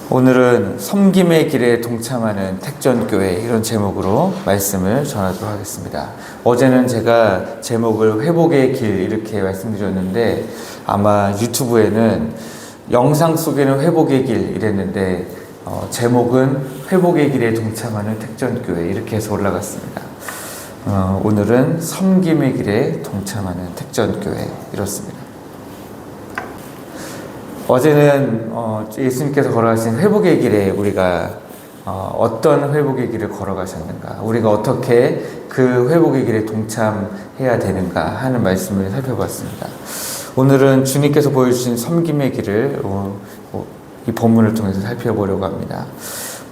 오늘은 섬김의 길에 동참하는 택전교회, 이런 제목으로 말씀을 전하도록 하겠습니다. 어제는 제가 제목을 회복의 길 이렇게 말씀드렸는데, 아마 유튜브에는 영상 속에는 회복의 길 이랬는데 제목은 회복의 길에 동참하는 택전교회 이렇게 해서 올라갔습니다. 오늘은 섬김의 길에 동참하는 택전교회, 이렇습니다. 어제는 예수님께서 걸어가신 회복의 길에 우리가 어떤 회복의 길을 걸어가셨는가, 우리가 어떻게 그 회복의 길에 동참해야 되는가 하는 말씀을 살펴봤습니다. 오늘은 주님께서 보여주신 섬김의 길을 이 본문을 통해서 살펴보려고 합니다.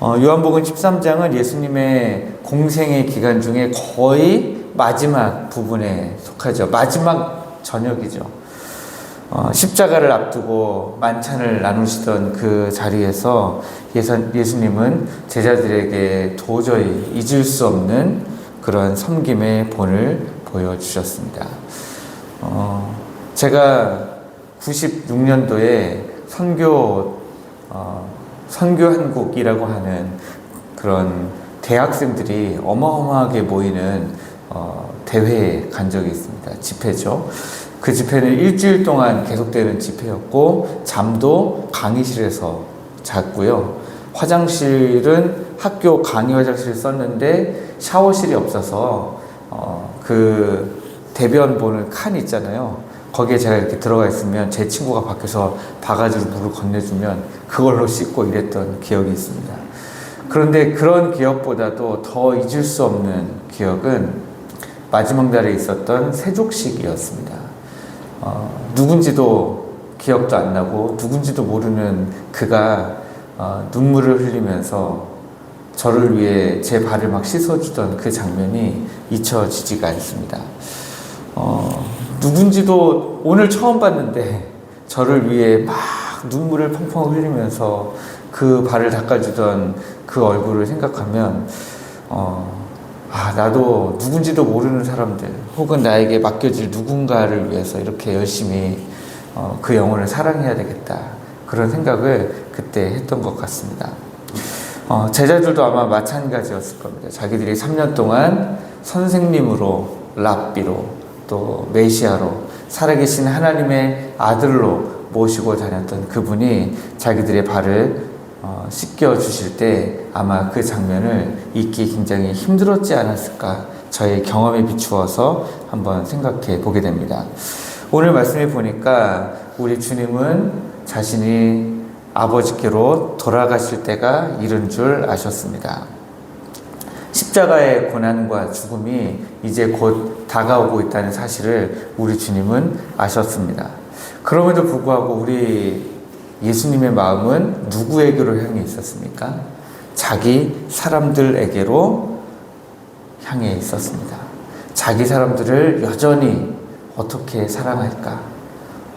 요한복음 13장은 예수님의 공생의 기간 중에 거의 마지막 부분에 속하죠. 마지막 저녁이죠. 십자가를 앞두고 만찬을 나누시던 그 자리에서 예수님은 제자들에게 도저히 잊을 수 없는 그런 섬김의 본을 보여주셨습니다. 제가 96년도에 선교한국이라고 하는 그런 대학생들이 어마어마하게 모이는 대회에 간 적이 있습니다. 집회죠. 그 집회는 일주일 동안 계속되는 집회였고, 잠도 강의실에서 잤고요. 화장실은 학교 강의 화장실을 썼는데 샤워실이 없어서 그 대변 보는 칸 있잖아요. 거기에 제가 이렇게 들어가 있으면 제 친구가 밖에서 바가지로 물을 건네주면 그걸로 씻고 이랬던 기억이 있습니다. 그런데 그런 기억보다도 더 잊을 수 없는 기억은 마지막 날에 있었던 세족식이었습니다. 누군지도 기억도 안 나고 누군지도 모르는 그가 눈물을 흘리면서 저를 위해 제 발을 막 씻어주던 그 장면이 잊혀지지가 않습니다. 누군지도 오늘 처음 봤는데 저를 위해 막 눈물을 펑펑 흘리면서 그 발을 닦아주던 그 얼굴을 생각하면 나도 누군지도 모르는 사람들 혹은 나에게 맡겨질 누군가를 위해서 이렇게 열심히 그 영혼을 사랑해야 되겠다, 그런 생각을 그때 했던 것 같습니다. 제자들도 아마 마찬가지였을 겁니다. 자기들이 3년 동안 선생님으로, 랍비로, 또 메시아로, 살아계신 하나님의 아들로 모시고 다녔던 그분이 자기들의 발을 씻겨주실 때 아마 그 장면을 잊기 굉장히 힘들었지 않았을까, 저의 경험에 비추어서 한번 생각해 보게 됩니다. 오늘 말씀을 보니까 우리 주님은 자신이 아버지께로 돌아가실 때가 이른 줄 아셨습니다. 십자가의 고난과 죽음이 이제 곧 다가오고 있다는 사실을 우리 주님은 아셨습니다. 그럼에도 불구하고 우리 예수님의 마음은 누구에게로 향해 있었습니까? 자기 사람들에게로 향해 있었습니다. 자기 사람들을 여전히 어떻게 사랑할까?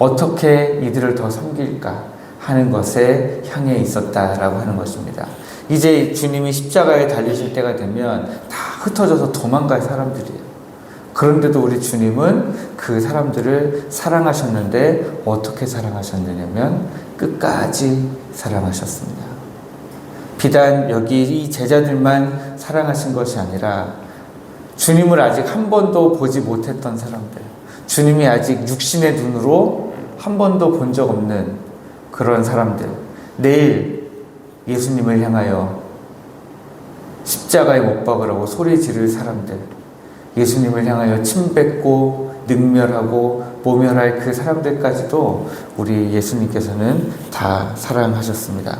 어떻게 이들을 더 섬길까? 하는 것에 향해 있었다라고 하는 것입니다. 이제 주님이 십자가에 달리실 때가 되면 다 흩어져서 도망갈 사람들이에요. 그런데도 우리 주님은 그 사람들을 사랑하셨는데 어떻게 사랑하셨느냐면 끝까지 사랑하셨습니다. 비단 여기 이 제자들만 사랑하신 것이 아니라 주님을 아직 한 번도 보지 못했던 사람들, 주님이 아직 육신의 눈으로 한 번도 본 적 없는 그런 사람들, 내일 예수님을 향하여 십자가에 못 박으라고 소리 지를 사람들, 예수님을 향하여 침 뱉고 능멸하고 모멸할 그 사람들까지도 우리 예수님께서는 다 사랑하셨습니다.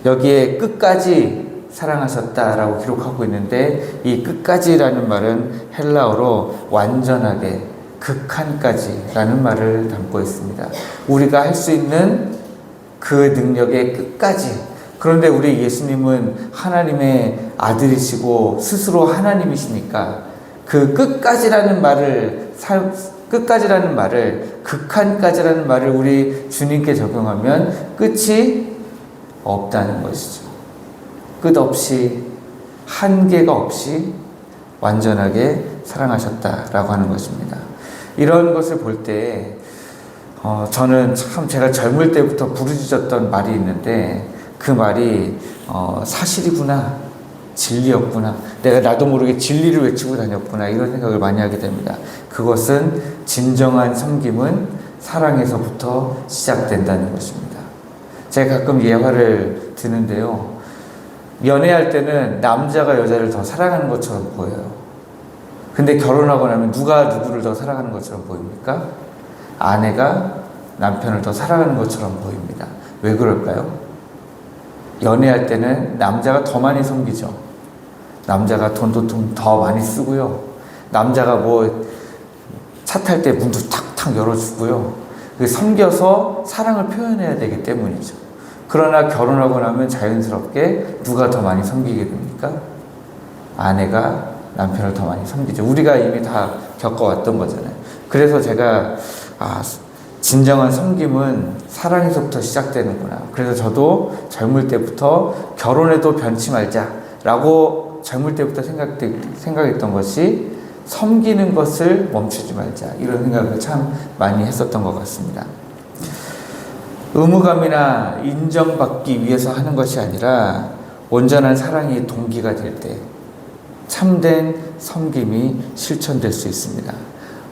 여기에 끝까지 사랑하셨다라고 기록하고 있는데, 이 끝까지라는 말은 헬라어로 완전하게, 극한까지라는 말을 담고 있습니다. 우리가 할 수 있는 그 능력의 끝까지. 그런데 우리 예수님은 하나님의 아들이시고 스스로 하나님이시니까 그 끝까지라는 말을, 극한까지라는 말을 우리 주님께 적용하면 끝이 없다는 것이죠. 끝없이, 한계가 없이 완전하게 사랑하셨다라고 하는 것입니다. 이런 것을 볼 때 저는 참 제가 젊을 때부터 부르짖었던 말이 있는데, 그 말이 사실이구나, 진리였구나, 내가 나도 모르게 진리를 외치고 다녔구나, 이런 생각을 많이 하게 됩니다. 그것은 진정한 섬김은 사랑에서부터 시작된다는 것입니다. 제가 가끔 예화를 드는데요, 연애할 때는 남자가 여자를 더 사랑하는 것처럼 보여요. 근데 결혼하고 나면 누가 누구를 더 사랑하는 것처럼 보입니까? 아내가 남편을 더 사랑하는 것처럼 보입니다. 왜 그럴까요? 연애할 때는 남자가 더 많이 섬기죠. 남자가 돈도 좀 더 많이 쓰고요. 남자가 뭐 차 탈 때 문도 탁탁 열어주고요. 섬겨서 사랑을 표현해야 되기 때문이죠. 그러나 결혼하고 나면 자연스럽게 누가 더 많이 섬기게 됩니까? 아내가 남편을 더 많이 섬기죠. 우리가 이미 다 겪어왔던 거잖아요. 그래서 제가 진정한 섬김은 사랑에서부터 시작되는구나. 그래서 저도 젊을 때부터 결혼해도 변치 말자라고 젊을 때부터 생각했던 것이 섬기는 것을 멈추지 말자, 이런 생각을 참 많이 했었던 것 같습니다. 의무감이나 인정받기 위해서 하는 것이 아니라 온전한 사랑이 동기가 될 때 참된 섬김이 실천될 수 있습니다.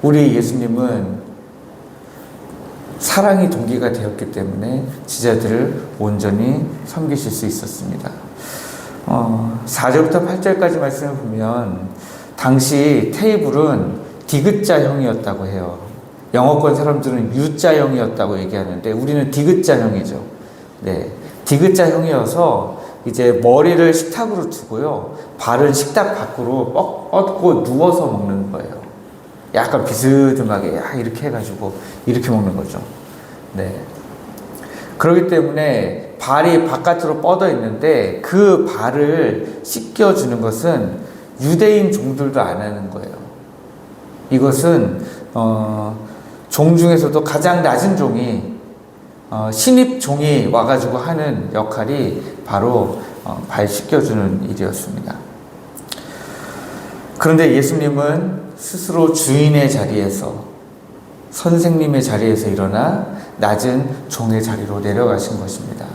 우리 예수님은 사랑이 동기가 되었기 때문에 제자들을 온전히 섬기실 수 있었습니다. 4절부터 8절까지 말씀을 보면 당시 테이블은 디귿자형이었다고 해요. 영어권 사람들은 U자형이었다고 얘기하는데 우리는 디귿자형이죠. 네, 디귿자형이어서 이제 머리를 식탁으로 두고요, 발을 식탁 밖으로 뻗고 누워서 먹는 거예요. 약간 비스듬하게 이렇게 해가지고 이렇게 먹는 거죠. 네. 그렇기 때문에 발이 바깥으로 뻗어 있는데 그 발을 씻겨주는 것은 유대인 종들도 안 하는 거예요. 이것은 종 중에서도 가장 낮은 종이 신입 종이 와가지고 하는 역할이 바로 발 씻겨주는 일이었습니다. 그런데 예수님은 스스로 주인의 자리에서, 선생님의 자리에서 일어나 낮은 종의 자리로 내려가신 것입니다.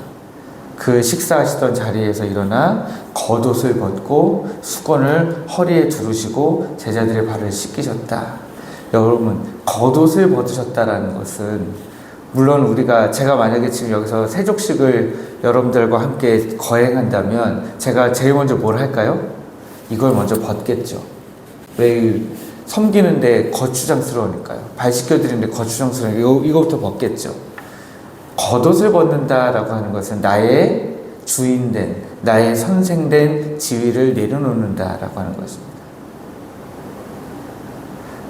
그 식사하시던 자리에서 일어나 겉옷을 벗고 수건을 허리에 두르시고 제자들의 발을 씻기셨다. 여러분, 겉옷을 벗으셨다라는 것은, 물론 제가 만약에 지금 여기서 세족식을 여러분들과 함께 거행한다면 제가 제일 먼저 뭘 할까요? 이걸 먼저 벗겠죠. 왜? 섬기는데 거추장스러우니까요. 발 씻겨드리는데 거추장스러우니까 이거부터 벗겠죠. 겉옷을 벗는다라고 하는 것은 나의 주인된, 나의 선생된 지위를 내려놓는다라고 하는 것입니다.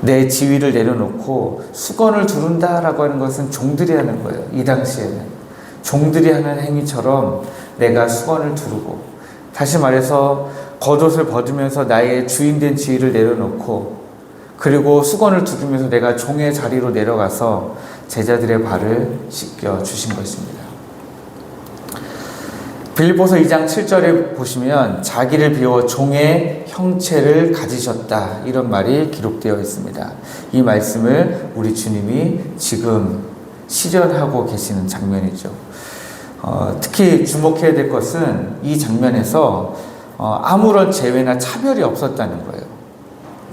내 지위를 내려놓고 수건을 두른다라고 하는 것은 종들이 하는 거예요. 이 당시에는 종들이 하는 행위처럼 내가 수건을 두르고, 다시 말해서 겉옷을 벗으면서 나의 주인된 지위를 내려놓고, 그리고 수건을 두르면서 내가 종의 자리로 내려가서 제자들의 발을 씻겨 주신 것입니다. 빌립보서 2장 7절에 보시면 자기를 비워 종의 형체를 가지셨다, 이런 말이 기록되어 있습니다. 이 말씀을 우리 주님이 지금 실현하고 계시는 장면이죠. 특히 주목해야 될 것은 이 장면에서 아무런 제외나 차별이 없었다는 거예요.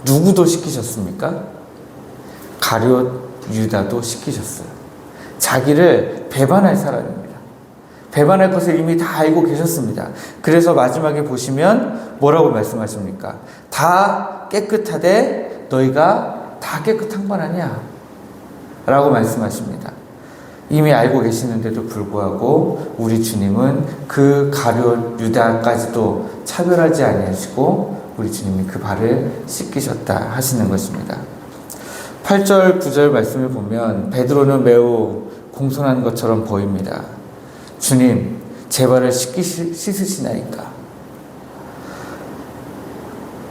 누구도 시키셨습니까? 가룟 유다도 시키셨어요. 자기를 배반할 사람입니다. 배반할 것을 이미 다 알고 계셨습니다. 그래서 마지막에 보시면 뭐라고 말씀하십니까? 다 깨끗하되 너희가 다 깨끗한 건 아니야 라고 말씀하십니다. 이미 알고 계시는데도 불구하고 우리 주님은 그 가룟 유다까지도 차별하지 아니하시고 우리 주님이 그 발을 씻기셨다 하시는 것입니다. 8절 9절 말씀을 보면 베드로는 매우 공손한 것처럼 보입니다. 주님, 제 발을 씻으시나이까?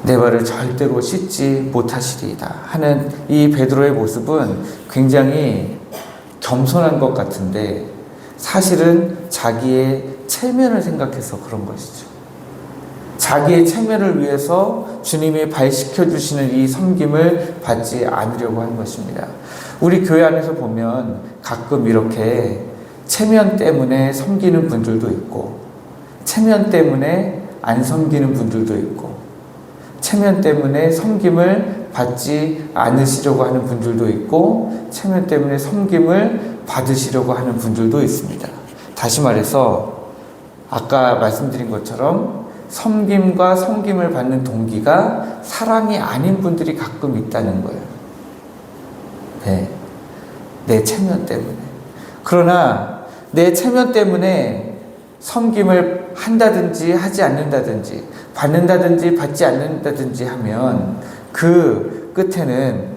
내 발을 절대로 씻지 못하시리이다 하는 이 베드로의 모습은 굉장히 겸손한 것 같은데 사실은 자기의 체면을 생각해서 그런 것이죠. 자기의 체면을 위해서 주님이 발 씻겨주시는 이 섬김을 받지 않으려고 하는 것입니다. 우리 교회 안에서 보면 가끔 이렇게 체면 때문에 섬기는 분들도 있고, 체면 때문에 안 섬기는 분들도 있고, 체면 때문에 섬김을 받지 않으시려고 하는 분들도 있고, 체면 때문에 섬김을 받으시려고 하는 분들도 있습니다. 다시 말해서 아까 말씀드린 것처럼 섬김과 섬김을 받는 동기가 사랑이 아닌 분들이 가끔 있다는 거예요. 네. 내 체면 때문에. 그러나 내 체면 때문에 섬김을 한다든지 하지 않는다든지, 받는다든지 받지 않는다든지 하면 그 끝에는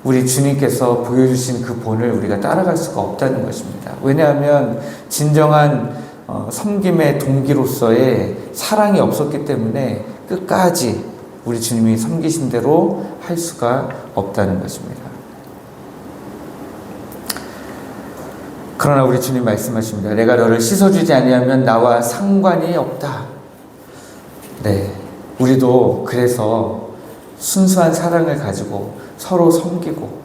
우리 주님께서 보여주신 그 본을 우리가 따라갈 수가 없다는 것입니다. 왜냐하면 진정한 섬김의 동기로서의 사랑이 없었기 때문에 끝까지 우리 주님이 섬기신 대로 할 수가 없다는 것입니다. 그러나 우리 주님 말씀하십니다. 내가 너를 씻어주지 아니하면 나와 상관이 없다. 네, 우리도 그래서 순수한 사랑을 가지고 서로 섬기고,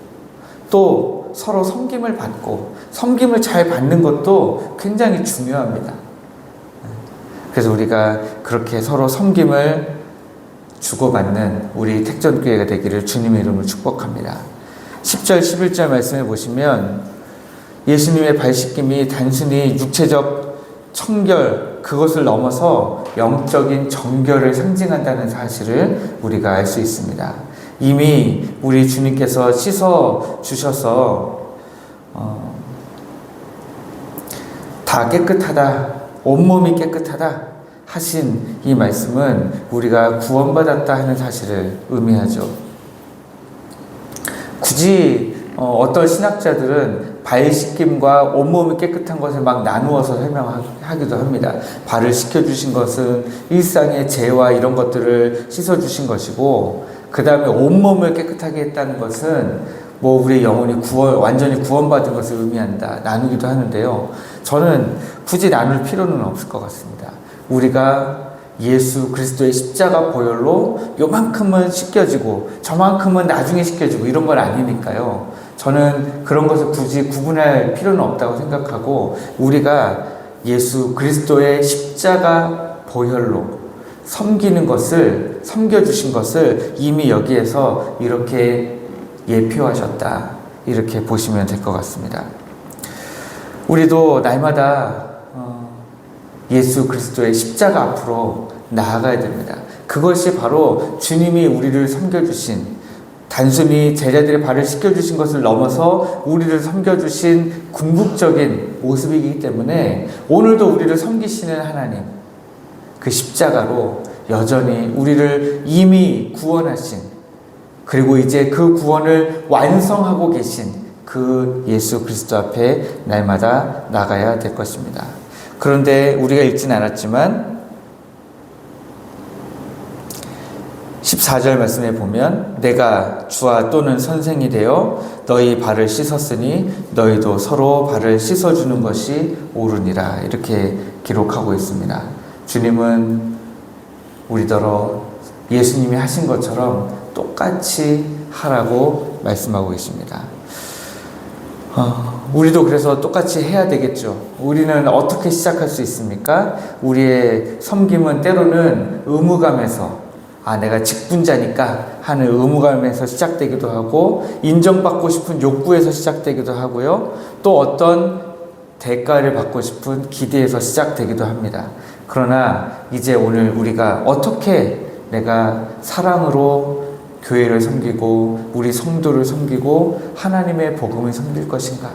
또 서로 섬김을 받고, 섬김을 잘 받는 것도 굉장히 중요합니다. 그래서 우리가 그렇게 서로 섬김을 주고받는 우리 택전교회가 되기를 주님의 이름으로 축복합니다. 10절 11절 말씀해 보시면 예수님의 발 씻김이 단순히 육체적 청결, 그것을 넘어서 영적인 정결을 상징한다는 사실을 우리가 알 수 있습니다. 이미 우리 주님께서 씻어 주셔서 다 깨끗하다, 온몸이 깨끗하다 하신 이 말씀은 우리가 구원받았다 하는 사실을 의미하죠. 굳이 어떤 신학자들은 발 씻김과 온몸이 깨끗한 것을 막 나누어서 설명하기도 합니다. 발을 씻겨주신 것은 일상의 죄와 이런 것들을 씻어주신 것이고, 그 다음에 온몸을 깨끗하게 했다는 것은 뭐 우리 영혼이 완전히 구원받은 것을 의미한다, 나누기도 하는데요. 저는 굳이 나눌 필요는 없을 것 같습니다. 우리가 예수 그리스도의 십자가 보혈로 요만큼은 씻겨지고 저만큼은 나중에 씻겨지고 이런 건 아니니까요. 저는 그런 것을 굳이 구분할 필요는 없다고 생각하고, 우리가 예수 그리스도의 십자가 보혈로 섬기는 것을, 섬겨주신 것을 이미 여기에서 이렇게 예표하셨다, 이렇게 보시면 될 것 같습니다. 우리도 날마다 예수 그리스도의 십자가 앞으로 나아가야 됩니다. 그것이 바로 주님이 우리를 섬겨주신, 단순히 제자들의 발을 씻겨주신 것을 넘어서 우리를 섬겨주신 궁극적인 모습이기 때문에 오늘도 우리를 섬기시는 하나님, 그 십자가로 여전히 우리를 이미 구원하신, 그리고 이제 그 구원을 완성하고 계신 그 예수 그리스도 앞에 날마다 나가야 될 것입니다. 그런데 우리가 읽진 않았지만 14절 말씀에 보면 내가 주와 또는 선생이 되어 너희 발을 씻었으니 너희도 서로 발을 씻어주는 것이 옳으니라, 이렇게 기록하고 있습니다. 주님은 우리더러 예수님이 하신 것처럼 똑같이 하라고 말씀하고 계십니다. 우리도 그래서 똑같이 해야 되겠죠. 우리는 어떻게 시작할 수 있습니까? 우리의 섬김은 때로는 의무감에서, 내가 직분자니까 하는 의무감에서 시작되기도 하고, 인정받고 싶은 욕구에서 시작되기도 하고요. 또 어떤 대가를 받고 싶은 기대에서 시작되기도 합니다. 그러나 이제 오늘 우리가 어떻게 내가 사랑으로 교회를 섬기고 우리 성도를 섬기고 하나님의 복음을 섬길 것인가?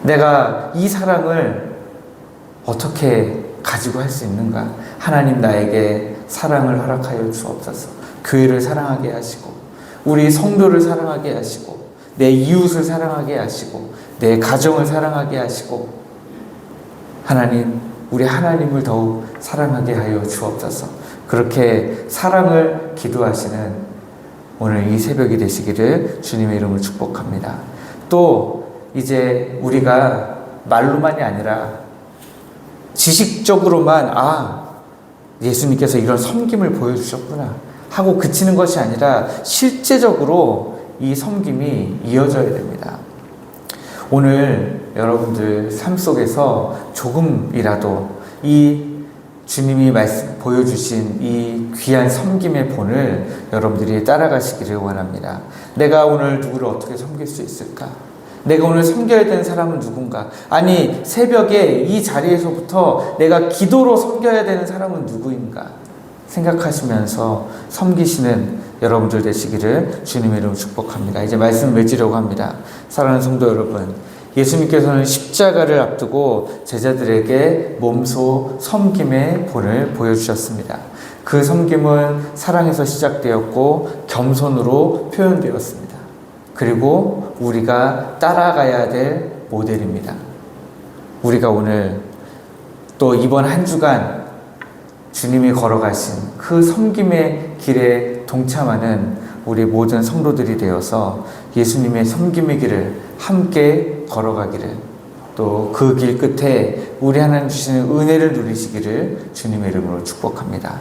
내가 이 사랑을 어떻게 가지고 할 수 있는가? 하나님 나에게 사랑을 허락하여 주옵소서. 교회를 사랑하게 하시고, 우리 성도를 사랑하게 하시고, 내 이웃을 사랑하게 하시고, 내 가정을 사랑하게 하시고, 하나님, 우리 하나님을 더욱 사랑하게 하여 주옵소서. 그렇게 사랑을 기도하시는 오늘 이 새벽이 되시기를 주님의 이름으로 축복합니다. 또 이제 우리가 말로만이 아니라 지식적으로만 예수님께서 이런 섬김을 보여주셨구나 하고 그치는 것이 아니라 실제적으로 이 섬김이 이어져야 됩니다. 오늘 여러분들 삶 속에서 조금이라도 이 주님이 보여주신 이 귀한 섬김의 본을 여러분들이 따라가시기를 원합니다. 내가 오늘 누구를 어떻게 섬길 수 있을까? 내가 오늘 섬겨야 되는 사람은 누군가? 아니, 새벽에 이 자리에서부터 내가 기도로 섬겨야 되는 사람은 누구인가? 생각하시면서 섬기시는 여러분들 되시기를 주님의 이름으로 축복합니다. 이제 말씀을 맺으려고 합니다. 사랑하는 성도 여러분, 예수님께서는 십자가를 앞두고 제자들에게 몸소 섬김의 본을 보여주셨습니다. 그 섬김은 사랑에서 시작되었고 겸손으로 표현되었습니다. 그리고 우리가 따라가야 될 모델입니다. 우리가 오늘 또 이번 한 주간 주님이 걸어가신 그 섬김의 길에 동참하는 우리 모든 성도들이 되어서 예수님의 섬김의 길을 함께 걸어가기를, 또 그 길 끝에 우리 하나님 주시는 은혜를 누리시기를 주님의 이름으로 축복합니다.